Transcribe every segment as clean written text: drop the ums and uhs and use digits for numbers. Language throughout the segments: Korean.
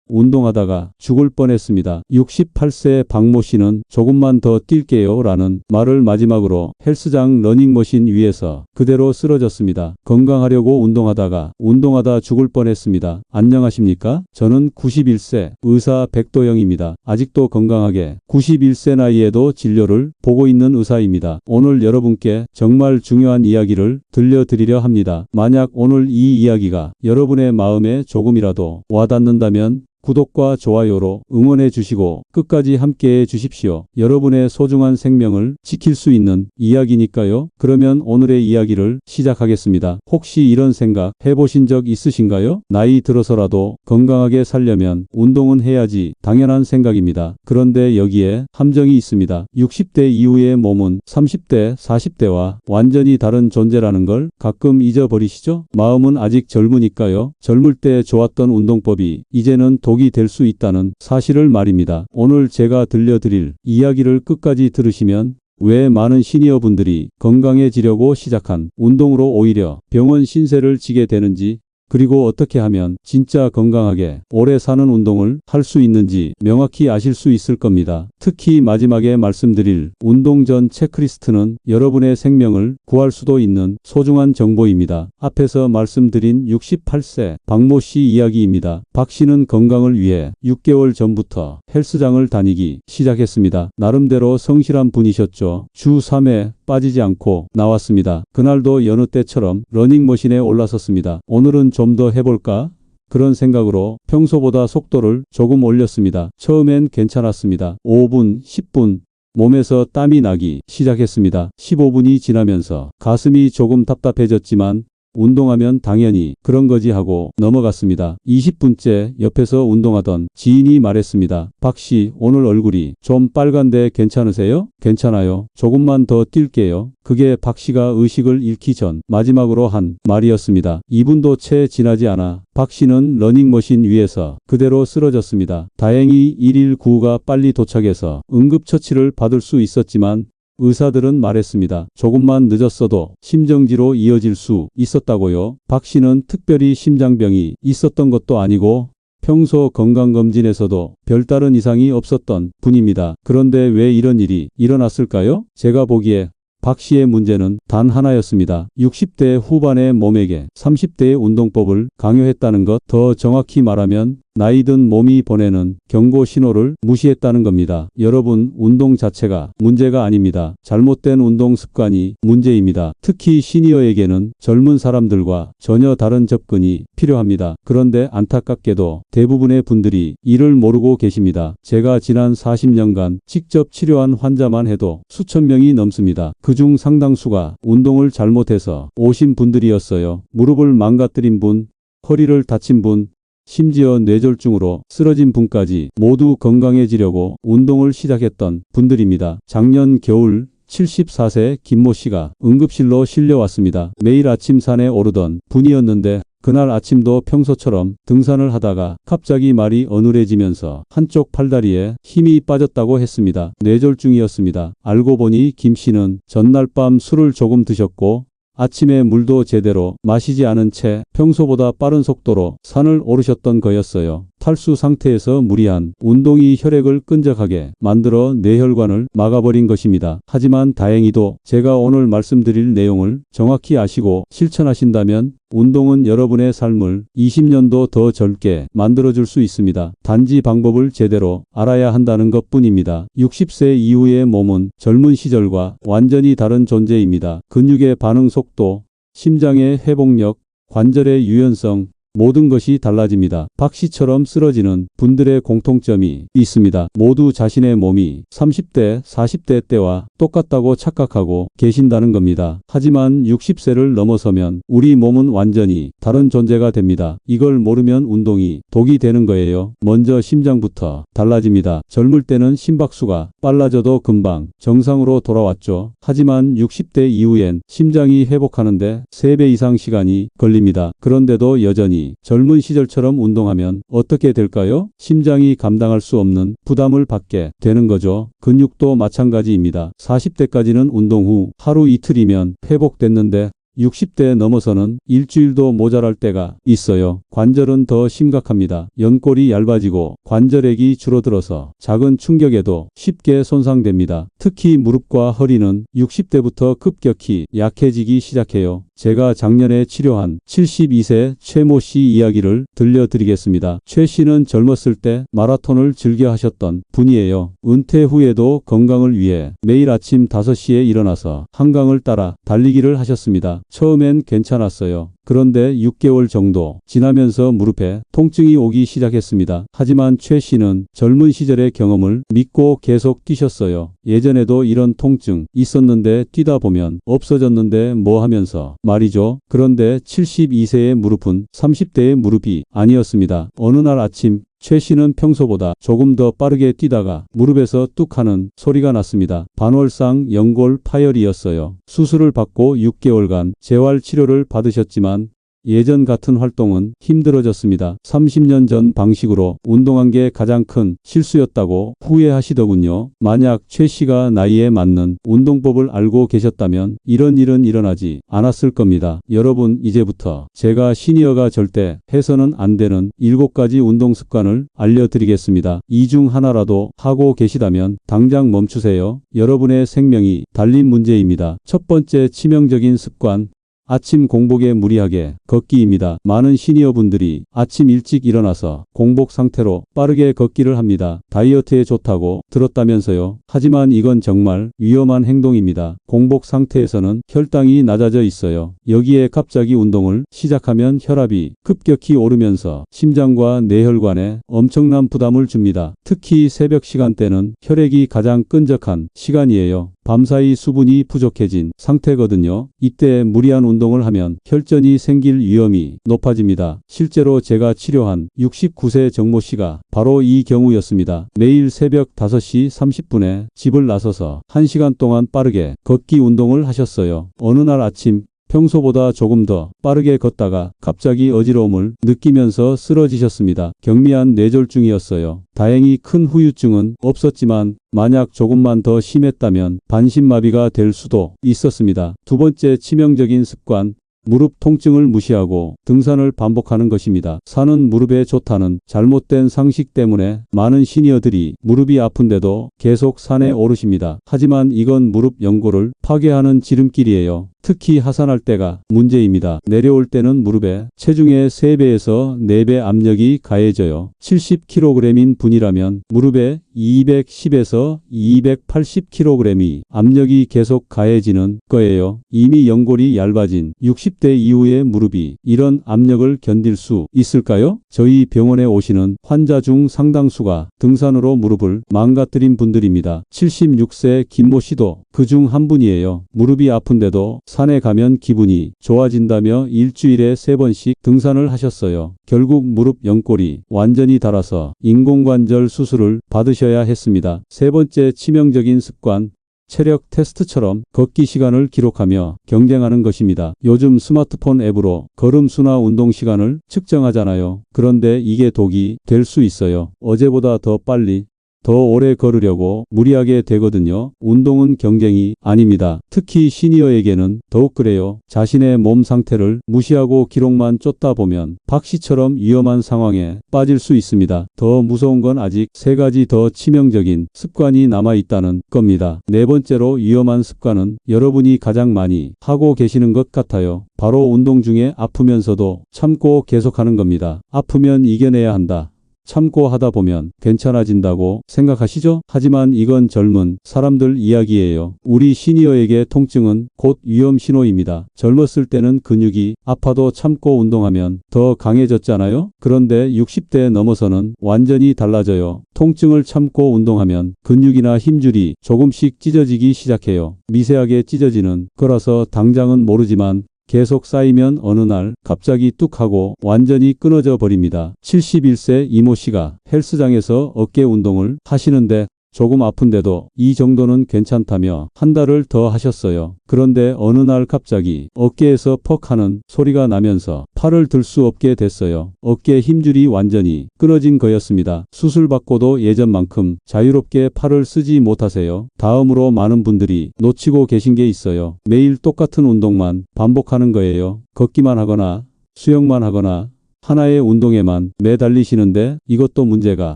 운동하다가 죽을 뻔했습니다. 68세 박모 씨는 조금만 더 뛸게요 라는 말을 마지막으로 헬스장 러닝머신 위에서 그대로 쓰러졌습니다. 건강하려고 운동하다 죽을 뻔했습니다. 안녕하십니까? 저는 91세 의사 백도영입니다. 아직도 건강하게 91세 나이에도 진료를 보고 있는 의사입니다. 오늘 여러분께 정말 중요한 이야기를 들려드리려 합니다. 만약 오늘 이 이야기가 여러분의 마음에 조금이라도 와닿는다면 구독과 좋아요로 응원해 주시고 끝까지 함께해 주십시오. 여러분의 소중한 생명을 지킬 수 있는 이야기니까요. 그러면 오늘의 이야기를 시작하겠습니다. 혹시 이런 생각 해보신 적 있으신가요? 나이 들어서라도 건강하게 살려면 운동은 해야지 당연한 생각입니다. 그런데 여기에 함정이 있습니다. 60대 이후의 몸은 30대, 40대와 완전히 다른 존재라는 걸 가끔 잊어버리시죠? 마음은 아직 젊으니까요. 젊을 때 좋았던 운동법이 이제는 독이 될 수 있다는 사실을 말입니다. 오늘 제가 들려드릴 이야기를 끝까지 들으시면 왜 많은 시니어분들이 건강해지려고 시작한 운동으로 오히려 병원 신세를 지게 되는지, 그리고 어떻게 하면 진짜 건강하게 오래 사는 운동을 할 수 있는지 명확히 아실 수 있을 겁니다. 특히 마지막에 말씀드릴 운동 전 체크리스트는 여러분의 생명을 구할 수도 있는 소중한 정보입니다. 앞에서 말씀드린 68세 박모 씨 이야기입니다. 박 씨는 건강을 위해 6개월 전부터 헬스장을 다니기 시작했습니다. 나름대로 성실한 분이셨죠. 주 3회 빠지지 않고 나왔습니다. 그날도 여느 때처럼 러닝머신에 올라섰습니다. 오늘은 좀 더 해볼까? 그런 생각으로 평소보다 속도를 조금 올렸습니다. 처음엔 괜찮았습니다. 5분, 10분 몸에서 땀이 나기 시작했습니다. 15분이 지나면서 가슴이 조금 답답해졌지만 운동하면 당연히 그런 거지 하고 넘어갔습니다. 20분째 옆에서 운동하던 지인이 말했습니다. 박 씨, 오늘 얼굴이 좀 빨간데 괜찮으세요? 괜찮아요. 조금만 더 뛸게요. 그게 박 씨가 의식을 잃기 전 마지막으로 한 말이었습니다. 2분도 채 지나지 않아 박 씨는 러닝머신 위에서 그대로 쓰러졌습니다. 다행히 119가 빨리 도착해서 응급처치를 받을 수 있었지만 의사들은 말했습니다. 조금만 늦었어도 심정지로 이어질 수 있었다고요. 박 씨는 특별히 심장병이 있었던 것도 아니고 평소 건강검진에서도 별다른 이상이 없었던 분입니다. 그런데 왜 이런 일이 일어났을까요? 제가 보기에 박 씨의 문제는 단 하나였습니다. 60대 후반의 몸에게 30대의 운동법을 강요했다는 것, 더 정확히 말하면 나이 든 몸이 보내는 경고 신호를 무시했다는 겁니다. 여러분, 운동 자체가 문제가 아닙니다. 잘못된 운동 습관이 문제입니다. 특히 시니어에게는 젊은 사람들과 전혀 다른 접근이 필요합니다. 그런데 안타깝게도 대부분의 분들이 이를 모르고 계십니다. 제가 지난 40년간 직접 치료한 환자만 해도 수천 명이 넘습니다. 그중 상당수가 운동을 잘못해서 오신 분들이었어요. 무릎을 망가뜨린 분, 허리를 다친 분, 심지어 뇌졸중으로 쓰러진 분까지 모두 건강해지려고 운동을 시작했던 분들입니다. 작년 겨울 74세 김모 씨가 응급실로 실려왔습니다. 매일 아침 산에 오르던 분이었는데 그날 아침도 평소처럼 등산을 하다가 갑자기 말이 어눌해지면서 한쪽 팔다리에 힘이 빠졌다고 했습니다. 뇌졸중이었습니다. 알고 보니 김 씨는 전날 밤 술을 조금 드셨고 아침에 물도 제대로 마시지 않은 채 평소보다 빠른 속도로 산을 오르셨던 거였어요. 탈수 상태에서 무리한 운동이 혈액을 끈적하게 만들어 뇌혈관을 막아버린 것입니다. 하지만 다행히도 제가 오늘 말씀드릴 내용을 정확히 아시고 실천하신다면 운동은 여러분의 삶을 20년도 더 젊게 만들어줄 수 있습니다. 단지 방법을 제대로 알아야 한다는 것뿐입니다. 60세 이후의 몸은 젊은 시절과 완전히 다른 존재입니다. 근육의 반응 속도, 심장의 회복력, 관절의 유연성, 모든 것이 달라집니다. 박 씨처럼 쓰러지는 분들의 공통점이 있습니다. 모두 자신의 몸이 30대, 40대 때와 똑같다고 착각하고 계신다는 겁니다. 하지만 60세를 넘어서면 우리 몸은 완전히 다른 존재가 됩니다. 이걸 모르면 운동이 독이 되는 거예요. 먼저 심장부터 달라집니다. 젊을 때는 심박수가 빨라져도 금방 정상으로 돌아왔죠. 하지만 60대 이후엔 심장이 회복하는데 3배 이상 시간이 걸립니다. 그런데도 여전히 젊은 시절처럼 운동하면 어떻게 될까요? 심장이 감당할 수 없는 부담을 받게 되는 거죠. 근육도 마찬가지입니다. 40대까지는 운동 후 하루 이틀이면 회복됐는데 60대 넘어서는 일주일도 모자랄 때가 있어요. 관절은 더 심각합니다. 연골이 얇아지고 관절액이 줄어들어서 작은 충격에도 쉽게 손상됩니다. 특히 무릎과 허리는 60대부터 급격히 약해지기 시작해요. 제가 작년에 치료한 72세 최모 씨 이야기를 들려드리겠습니다. 최 씨는 젊었을 때 마라톤을 즐겨 하셨던 분이에요. 은퇴 후에도 건강을 위해 매일 아침 5시에 일어나서 한강을 따라 달리기를 하셨습니다. 처음엔 괜찮았어요. 그런데 6개월 정도 지나면서 무릎에 통증이 오기 시작했습니다. 하지만 최 씨는 젊은 시절의 경험을 믿고 계속 뛰셨어요. 예전에도 이런 통증 있었는데 뛰다 보면 없어졌는데 뭐 하면서 말이죠. 그런데 72세의 무릎은 30대의 무릎이 아니었습니다. 어느 날 아침 최 씨는 평소보다 조금 더 빠르게 뛰다가 무릎에서 뚝 하는 소리가 났습니다. 반월상 연골 파열이었어요. 수술을 받고 6개월간 재활 치료를 받으셨지만 예전 같은 활동은 힘들어졌습니다. 30년 전 방식으로 운동한 게 가장 큰 실수였다고 후회하시더군요. 만약 최 씨가 나이에 맞는 운동법을 알고 계셨다면 이런 일은 일어나지 않았을 겁니다. 여러분, 이제부터 제가 시니어가 절대 해서는 안 되는 7가지 운동 습관을 알려드리겠습니다. 이 중 하나라도 하고 계시다면 당장 멈추세요. 여러분의 생명이 달린 문제입니다. 첫 번째 치명적인 습관, 아침 공복에 무리하게 걷기입니다. 많은 시니어분들이 아침 일찍 일어나서 공복 상태로 빠르게 걷기를 합니다. 다이어트에 좋다고 들었다면서요. 하지만 이건 정말 위험한 행동입니다. 공복 상태에서는 혈당이 낮아져 있어요. 여기에 갑자기 운동을 시작하면 혈압이 급격히 오르면서 심장과 뇌혈관에 엄청난 부담을 줍니다. 특히 새벽 시간대는 혈액이 가장 끈적한 시간이에요. 밤사이 수분이 부족해진 상태거든요. 이때 무리한 운동을 하면 혈전이 생길 위험이 높아집니다. 실제로 제가 치료한 69세 정모 씨가 바로 이 경우였습니다. 매일 새벽 5시 30분에 집을 나서서 1시간 동안 빠르게 걷기 운동을 하셨어요. 어느 날 아침 평소보다 조금 더 빠르게 걷다가 갑자기 어지러움을 느끼면서 쓰러지셨습니다. 경미한 뇌졸중이었어요. 다행히 큰 후유증은 없었지만 만약 조금만 더 심했다면 반신마비가 될 수도 있었습니다. 두 번째 치명적인 습관, 무릎 통증을 무시하고 등산을 반복하는 것입니다. 산은 무릎에 좋다는 잘못된 상식 때문에 많은 시니어들이 무릎이 아픈데도 계속 산에 오르십니다. 하지만 이건 무릎 연골을 파괴하는 지름길이에요. 특히 하산할 때가 문제입니다. 내려올 때는 무릎에 체중의 3배에서 4배 압력이 가해져요. 70kg인 분이라면 무릎에 210에서 280kg이 압력이 계속 가해지는 거예요. 이미 연골이 얇아진 60대 이후의 무릎이 이런 압력을 견딜 수 있을까요? 저희 병원에 오시는 환자 중 상당수가 등산으로 무릎을 망가뜨린 분들입니다. 76세 김모 씨도 그중 한 분이에요. 무릎이 아픈데도 산에 가면 기분이 좋아진다며 일주일에 3번씩 등산을 하셨어요. 결국 무릎 연골이 완전히 닳아서 인공관절 수술을 받으셔야 했습니다. 세 번째 치명적인 습관, 체력 테스트처럼 걷기 시간을 기록하며 경쟁하는 것입니다. 요즘 스마트폰 앱으로 걸음 수나 운동 시간을 측정하잖아요. 그런데 이게 독이 될 수 있어요. 어제보다 더 빨리, 더 오래 걸으려고 무리하게 되거든요. 운동은 경쟁이 아닙니다. 특히 시니어에게는 더욱 그래요. 자신의 몸 상태를 무시하고 기록만 쫓다 보면 박 씨처럼 위험한 상황에 빠질 수 있습니다. 더 무서운 건 아직 3가지 더 치명적인 습관이 남아있다는 겁니다. 네 번째로 위험한 습관은 여러분이 가장 많이 하고 계시는 것 같아요. 바로 운동 중에 아프면서도 참고 계속하는 겁니다. 아프면 이겨내야 한다. 참고 하다 보면 괜찮아진다고 생각하시죠? 하지만 이건 젊은 사람들 이야기예요. 우리 시니어에게 통증은 곧 위험 신호입니다. 젊었을 때는 근육이 아파도 참고 운동하면 더 강해졌잖아요? 그런데 60대 넘어서는 완전히 달라져요. 통증을 참고 운동하면 근육이나 힘줄이 조금씩 찢어지기 시작해요. 미세하게 찢어지는 거라서 당장은 모르지만 계속 쌓이면 어느 날 갑자기 뚝 하고 완전히 끊어져 버립니다. 71세 이모 씨가 헬스장에서 어깨 운동을 하시는데 조금 아픈데도 이 정도는 괜찮다며 한 달을 더 하셨어요. 그런데 어느 날 갑자기 어깨에서 퍽 하는 소리가 나면서 팔을 들 수 없게 됐어요. 어깨 힘줄이 완전히 끊어진 거였습니다. 수술받고도 예전만큼 자유롭게 팔을 쓰지 못하세요. 다음으로 많은 분들이 놓치고 계신 게 있어요. 매일 똑같은 운동만 반복하는 거예요. 걷기만 하거나 수영만 하거나 하나의 운동에만 매달리시는데 이것도 문제가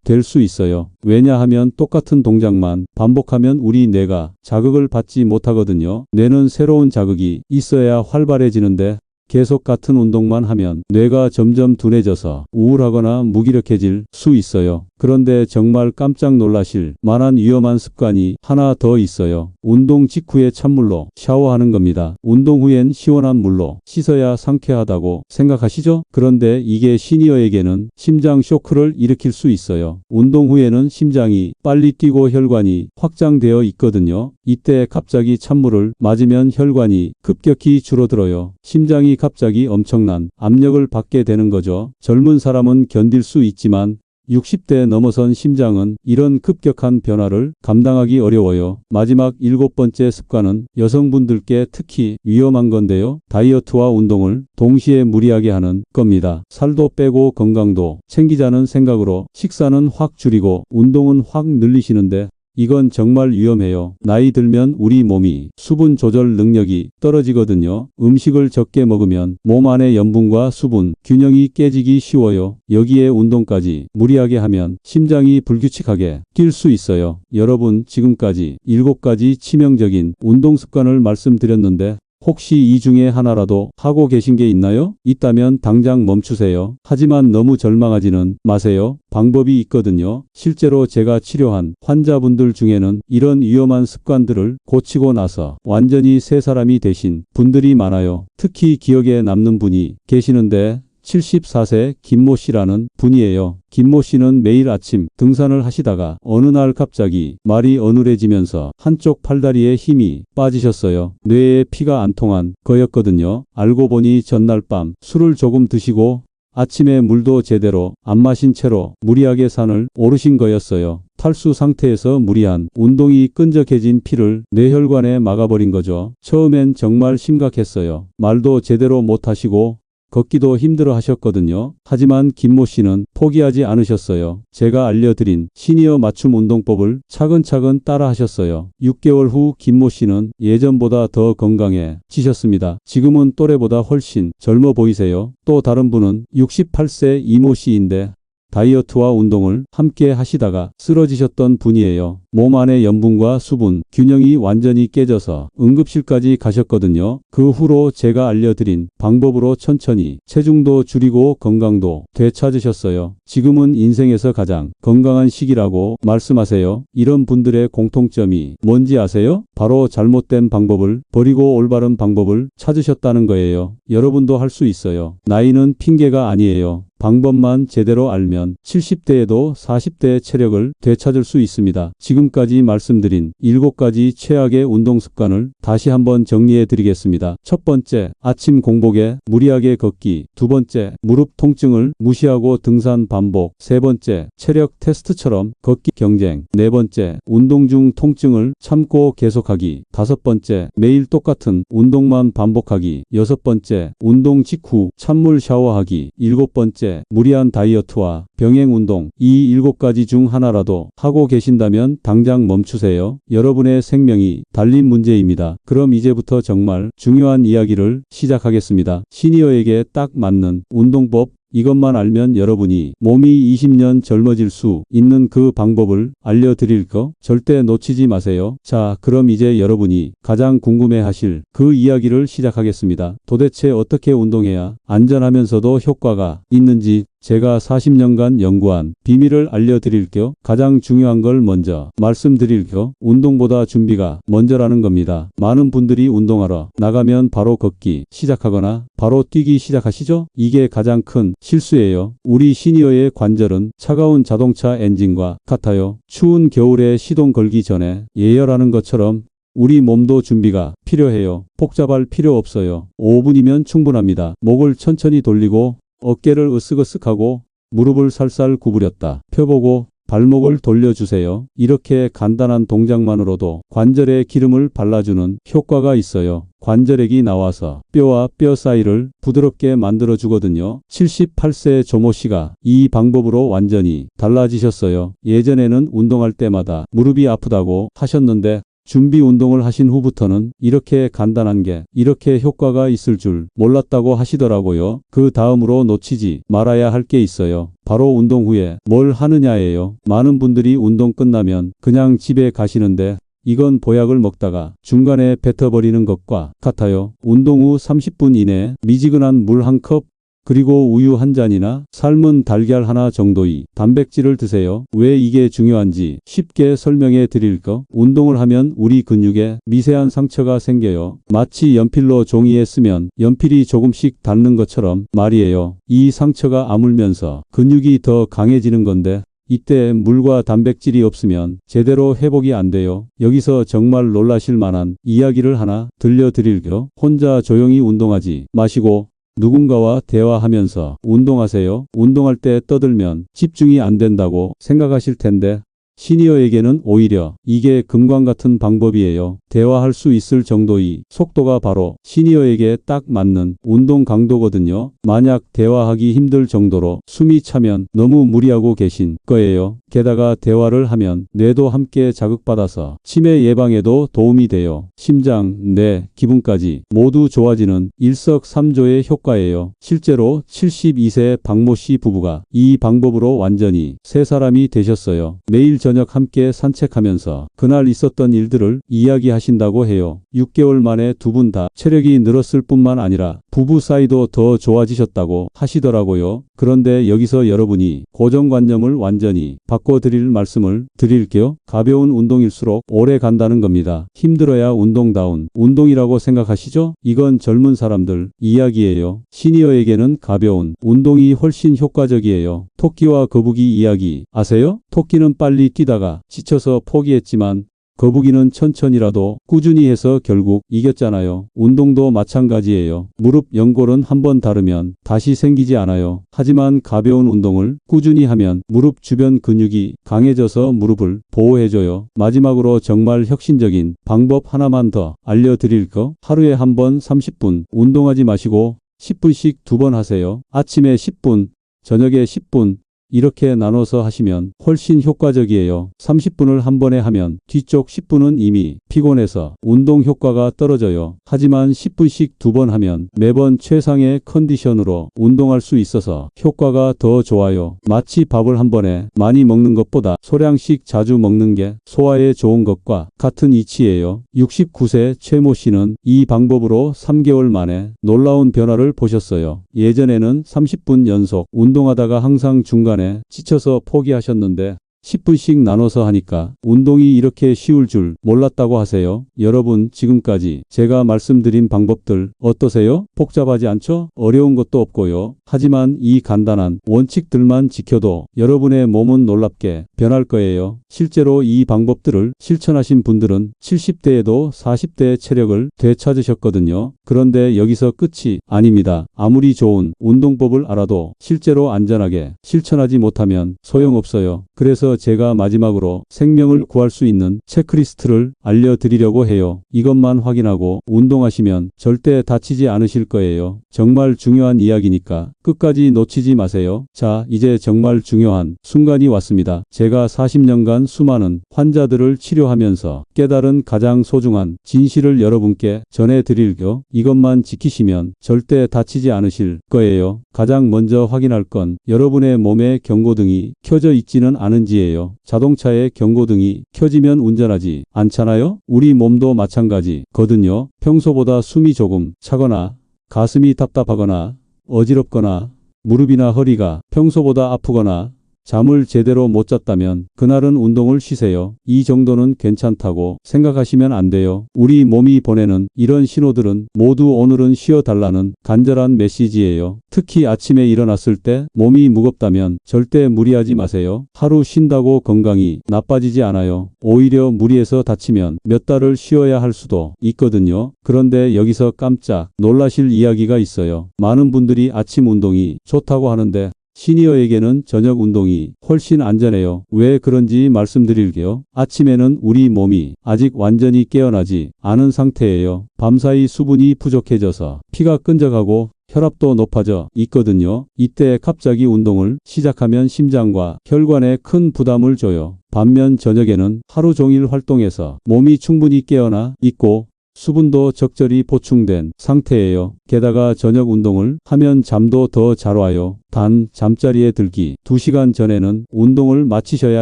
될 수 있어요. 왜냐하면 똑같은 동작만 반복하면 우리 뇌가 자극을 받지 못하거든요. 뇌는 새로운 자극이 있어야 활발해지는데 계속 같은 운동만 하면 뇌가 점점 둔해져서 우울하거나 무기력해질 수 있어요. 그런데 정말 깜짝 놀라실 만한 위험한 습관이 하나 더 있어요. 운동 직후에 찬물로 샤워하는 겁니다. 운동 후엔 시원한 물로 씻어야 상쾌하다고 생각하시죠? 그런데 이게 시니어에게는 심장 쇼크를 일으킬 수 있어요. 운동 후에는 심장이 빨리 뛰고 혈관이 확장되어 있거든요. 이때 갑자기 찬물을 맞으면 혈관이 급격히 줄어들어요. 심장이 갑자기 엄청난 압력을 받게 되는 거죠. 젊은 사람은 견딜 수 있지만 60대 넘어선 심장은 이런 급격한 변화를 감당하기 어려워요. 마지막 7번째 습관은 여성분들께 특히 위험한 건데요. 다이어트와 운동을 동시에 무리하게 하는 겁니다. 살도 빼고 건강도 챙기자는 생각으로 식사는 확 줄이고 운동은 확 늘리시는데 이건 정말 위험해요. 나이 들면 우리 몸이 수분 조절 능력이 떨어지거든요. 음식을 적게 먹으면 몸 안의 염분과 수분 균형이 깨지기 쉬워요. 여기에 운동까지 무리하게 하면 심장이 불규칙하게 뛸 수 있어요. 여러분, 지금까지 7가지 치명적인 운동 습관을 말씀드렸는데 혹시 이 중에 하나라도 하고 계신 게 있나요? 있다면 당장 멈추세요. 하지만 너무 절망하지는 마세요. 방법이 있거든요. 실제로 제가 치료한 환자분들 중에는 이런 위험한 습관들을 고치고 나서 완전히 새 사람이 되신 분들이 많아요. 특히 기억에 남는 분이 계시는데 74세 김모 씨라는 분이에요. 김모 씨는 매일 아침 등산을 하시다가 어느 날 갑자기 말이 어눌해지면서 한쪽 팔다리에 힘이 빠지셨어요. 뇌에 피가 안 통한 거였거든요. 알고 보니 전날 밤 술을 조금 드시고 아침에 물도 제대로 안 마신 채로 무리하게 산을 오르신 거였어요. 탈수 상태에서 무리한 운동이 끈적해진 피를 뇌혈관에 막아버린 거죠. 처음엔 정말 심각했어요. 말도 제대로 못하시고 걷기도 힘들어 하셨거든요. 하지만 김모 씨는 포기하지 않으셨어요. 제가 알려드린 시니어 맞춤 운동법을 차근차근 따라 하셨어요. 6개월 후 김모 씨는 예전보다 더 건강해지셨습니다. 지금은 또래보다 훨씬 젊어 보이세요. 또 다른 분은 68세 이모 씨인데 다이어트와 운동을 함께 하시다가 쓰러지셨던 분이에요. 몸 안의 염분과 수분 균형이 완전히 깨져서 응급실까지 가셨거든요. 그 후로 제가 알려드린 방법으로 천천히 체중도 줄이고 건강도 되찾으셨어요. 지금은 인생에서 가장 건강한 시기라고 말씀하세요. 이런 분들의 공통점이 뭔지 아세요? 바로 잘못된 방법을 버리고 올바른 방법을 찾으셨다는 거예요. 여러분도 할 수 있어요. 나이는 핑계가 아니에요. 방법만 제대로 알면 70대에도 40대의 체력을 되찾을 수 있습니다. 지금까지 말씀드린 7가지 최악의 운동 습관을 다시 한번 정리해 드리겠습니다. 첫 번째, 아침 공복에 무리하게 걷기. 두 번째, 무릎 통증을 무시하고 등산 반복. 세 번째, 체력 테스트처럼 걷기 경쟁. 네 번째, 운동 중 통증을 참고 계속하기. 다섯 번째, 매일 똑같은 운동만 반복하기. 여섯 번째, 운동 직후 찬물 샤워하기. 일곱 번째, 무리한 다이어트와 병행 운동. 이 7가지 중 하나라도 하고 계신다면 당장 멈추세요. 여러분의 생명이 달린 문제입니다. 그럼 이제부터 정말 중요한 이야기를 시작하겠습니다. 시니어에게 딱 맞는 운동법. 이것만 알면 여러분이 몸이 20년 젊어질 수 있는 그 방법을 알려드릴 거 절대 놓치지 마세요. 자, 그럼 이제 여러분이 가장 궁금해하실 그 이야기를 시작하겠습니다. 도대체 어떻게 운동해야 안전하면서도 효과가 있는지 제가 40년간 연구한 비밀을 알려드릴게요. 가장 중요한 걸 먼저 말씀드릴게요. 운동보다 준비가 먼저라는 겁니다. 많은 분들이 운동하러 나가면 바로 걷기 시작하거나 바로 뛰기 시작하시죠? 이게 가장 큰 실수예요. 우리 시니어의 관절은 차가운 자동차 엔진과 같아요. 추운 겨울에 시동 걸기 전에 예열하는 것처럼 우리 몸도 준비가 필요해요. 복잡할 필요 없어요. 5분이면 충분합니다. 목을 천천히 돌리고 어깨를 으쓱으쓱하고 무릎을 살살 구부렸다 펴보고 발목을 돌려주세요. 이렇게 간단한 동작만으로도 관절에 기름을 발라주는 효과가 있어요. 관절액이 나와서 뼈와 뼈 사이를 부드럽게 만들어 주거든요. 78세 조모 씨가 이 방법으로 완전히 달라지셨어요. 예전에는 운동할 때마다 무릎이 아프다고 하셨는데 준비 운동을 하신 후부터는 이렇게 간단한 게 이렇게 효과가 있을 줄 몰랐다고 하시더라고요. 그 다음으로 놓치지 말아야 할 게 있어요. 바로 운동 후에 뭘 하느냐예요. 많은 분들이 운동 끝나면 그냥 집에 가시는데 이건 보약을 먹다가 중간에 뱉어버리는 것과 같아요. 운동 후 30분 이내에 미지근한 물 한 컵, 그리고 우유 한 잔이나 삶은 달걀 하나 정도의 단백질을 드세요. 왜 이게 중요한지 쉽게 설명해 드릴 거. 운동을 하면 우리 근육에 미세한 상처가 생겨요. 마치 연필로 종이에 쓰면 연필이 조금씩 닳는 것처럼 말이에요. 이 상처가 아물면서 근육이 더 강해지는 건데 이때 물과 단백질이 없으면 제대로 회복이 안 돼요. 여기서 정말 놀라실 만한 이야기를 하나 들려드릴게요. 혼자 조용히 운동하지 마시고 누군가와 대화하면서 운동하세요. 운동할 때 떠들면 집중이 안 된다고 생각하실 텐데 시니어에게는 오히려 이게 금광 같은 방법이에요. 대화할 수 있을 정도의 속도가 바로 시니어에게 딱 맞는 운동 강도거든요. 만약 대화하기 힘들 정도로 숨이 차면 너무 무리하고 계신 거예요. 게다가 대화를 하면 뇌도 함께 자극받아서 치매 예방에도 도움이 돼요. 심장, 뇌, 기분까지 모두 좋아지는 일석삼조의 효과예요. 실제로 72세 박모 씨 부부가 이 방법으로 완전히 새 사람이 되셨어요. 매일 저녁 함께 산책하면서 그날 있었던 일들을 이야기하신다고 해요. 6개월 만에 두 분 다 체력이 늘었을 뿐만 아니라 부부 사이도 더 좋아지셨다고 하시더라고요. 그런데 여기서 여러분이 고정관념을 완전히 바꿔드릴 말씀을 드릴게요. 가벼운 운동일수록 오래 간다는 겁니다. 힘들어야 운동다운 운동이라고 생각하시죠? 이건 젊은 사람들 이야기예요. 시니어에게는 가벼운 운동이 훨씬 효과적이에요. 토끼와 거북이 이야기 아세요? 토끼는 빨리 뛰다가 지쳐서 포기했지만 거북이는 천천히라도 꾸준히 해서 결국 이겼잖아요. 운동도 마찬가지예요. 무릎 연골은 한번 다르면 다시 생기지 않아요. 하지만 가벼운 운동을 꾸준히 하면 무릎 주변 근육이 강해져서 무릎을 보호해줘요. 마지막으로 정말 혁신적인 방법 하나만 더 알려드릴 거. 하루에 한 번 30분 운동하지 마시고 10분씩 2번 하세요. 아침에 10분, 저녁에 10분 이렇게 나눠서 하시면 훨씬 효과적이에요. 30분을 한 번에 하면 뒤쪽 10분은 이미 피곤해서 운동 효과가 떨어져요. 하지만 10분씩 2번 하면 매번 최상의 컨디션으로 운동할 수 있어서 효과가 더 좋아요. 마치 밥을 한 번에 많이 먹는 것보다 소량씩 자주 먹는 게 소화에 좋은 것과 같은 이치예요. 69세 최모 씨는 이 방법으로 3개월 만에 놀라운 변화를 보셨어요. 예전에는 30분 연속 운동하다가 항상 중간에 지쳐서 포기하셨는데 10분씩 나눠서 하니까 운동이 이렇게 쉬울 줄 몰랐다고 하세요. 여러분 지금까지 제가 말씀드린 방법들 어떠세요? 복잡하지 않죠? 어려운 것도 없고요. 하지만 이 간단한 원칙들만 지켜도 여러분의 몸은 놀랍게 변할 거예요. 실제로 이 방법들을 실천하신 분들은 70대에도 40대의 체력을 되찾으셨거든요. 그런데 여기서 끝이 아닙니다. 아무리 좋은 운동법을 알아도 실제로 안전하게 실천하지 못하면 소용없어요. 그래서 제가 마지막으로 생명을 구할 수 있는 체크리스트를 알려드리려고 해요. 이것만 확인하고 운동하시면 절대 다치지 않으실 거예요. 정말 중요한 이야기니까 끝까지 놓치지 마세요. 자, 이제 정말 중요한 순간이 왔습니다. 제가 40년간 수많은 환자들을 치료하면서 깨달은 가장 소중한 진실을 여러분께 전해드릴게요. 이것만 지키시면 절대 다치지 않으실 거예요. 가장 먼저 확인할 건 여러분의 몸에 경고등이 켜져 있지는 않은지예요. 자동차의 경고등이 켜지면 운전하지 않잖아요? 우리 몸도 마찬가지거든요. 평소보다 숨이 조금 차거나 가슴이 답답하거나 어지럽거나 무릎이나 허리가 평소보다 아프거나 잠을 제대로 못 잤다면 그날은 운동을 쉬세요. 이 정도는 괜찮다고 생각하시면 안 돼요. 우리 몸이 보내는 이런 신호들은 모두 오늘은 쉬어달라는 간절한 메시지예요. 특히 아침에 일어났을 때 몸이 무겁다면 절대 무리하지 마세요. 하루 쉰다고 건강이 나빠지지 않아요. 오히려 무리해서 다치면 몇 달을 쉬어야 할 수도 있거든요. 그런데 여기서 깜짝 놀라실 이야기가 있어요. 많은 분들이 아침 운동이 좋다고 하는데 시니어에게는 저녁 운동이 훨씬 안전해요. 왜 그런지 말씀드릴게요. 아침에는 우리 몸이 아직 완전히 깨어나지 않은 상태예요. 밤사이 수분이 부족해져서 피가 끈적하고 혈압도 높아져 있거든요. 이때 갑자기 운동을 시작하면 심장과 혈관에 큰 부담을 줘요. 반면 저녁에는 하루 종일 활동해서 몸이 충분히 깨어나 있고 수분도 적절히 보충된 상태예요. 게다가 저녁 운동을 하면 잠도 더 잘 와요. 단 잠자리에 들기 2시간 전에는 운동을 마치셔야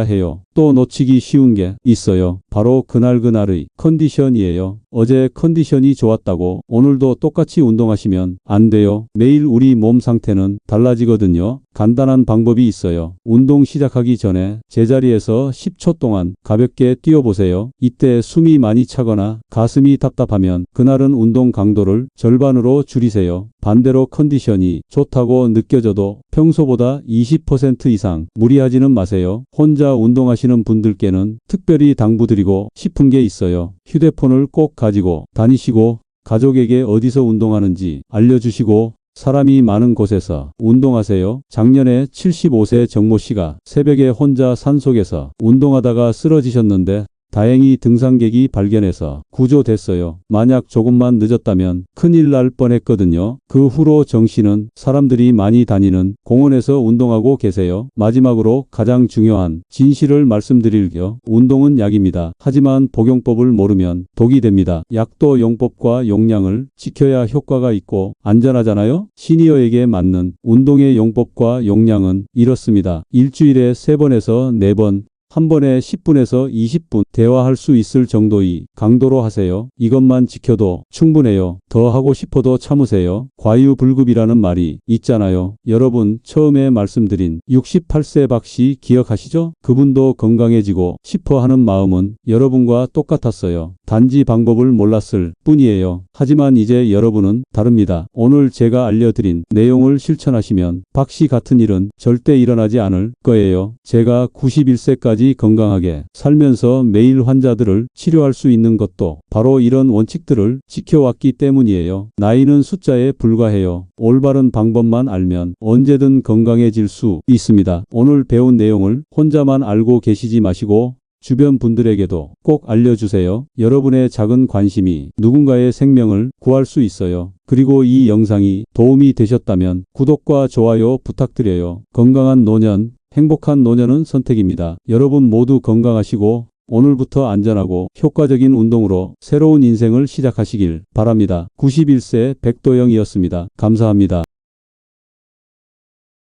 해요. 또 놓치기 쉬운 게 있어요. 바로 그날의 컨디션이에요. 어제 컨디션이 좋았다고 오늘도 똑같이 운동하시면 안 돼요. 매일 우리 몸 상태는 달라지거든요. 간단한 방법이 있어요. 운동 시작하기 전에 제자리에서 10초 동안 가볍게 뛰어보세요. 이때 숨이 많이 차거나 가슴이 답답하면 그날은 운동 강도를 절반으로 줄이세요. 반대로 컨디션이 좋다고 느껴져도 평소보다 20% 이상 무리하지는 마세요. 혼자 운동하시는 분들께는 특별히 당부드리고 싶은 게 있어요. 휴대폰을 꼭 가지고 다니시고 가족에게 어디서 운동하는지 알려주시고 사람이 많은 곳에서 운동하세요. 작년에 75세 정모 씨가 새벽에 혼자 산속에서 운동하다가 쓰러지셨는데 다행히 등산객이 발견해서 구조됐어요. 만약 조금만 늦었다면 큰일 날 뻔했거든요. 그 후로 정 씨는 사람들이 많이 다니는 공원에서 운동하고 계세요. 마지막으로 가장 중요한 진실을 말씀드릴게요. 운동은 약입니다. 하지만 복용법을 모르면 독이 됩니다. 약도 용법과 용량을 지켜야 효과가 있고 안전하잖아요. 시니어에게 맞는 운동의 용법과 용량은 이렇습니다. 일주일에 3번에서 4번 한 번에 10분에서 20분 대화할 수 있을 정도의 강도로 하세요. 이것만 지켜도 충분해요. 더 하고 싶어도 참으세요. 과유불급이라는 말이 있잖아요. 여러분 처음에 말씀드린 68세 박 씨 기억하시죠? 그분도 건강해지고 싶어 하는 마음은 여러분과 똑같았어요. 단지 방법을 몰랐을 뿐이에요. 하지만 이제 여러분은 다릅니다. 오늘 제가 알려드린 내용을 실천하시면 박 씨 같은 일은 절대 일어나지 않을 거예요. 제가 91세까지 건강하게 살면서 매일 환자들을 치료할 수 있는 것도 바로 이런 원칙들을 지켜왔기 때문이에요. 나이는 숫자에 불과해요. 올바른 방법만 알면 언제든 건강해질 수 있습니다. 오늘 배운 내용을 혼자만 알고 계시지 마시고 주변 분들에게도 꼭 알려주세요. 여러분의 작은 관심이 누군가의 생명을 구할 수 있어요. 그리고 이 영상이 도움이 되셨다면 구독과 좋아요 부탁드려요. 건강한 노년, 행복한 노년은 선택입니다. 여러분 모두 건강하시고 오늘부터 안전하고 효과적인 운동으로 새로운 인생을 시작하시길 바랍니다. 91세 백도영이었습니다. 감사합니다.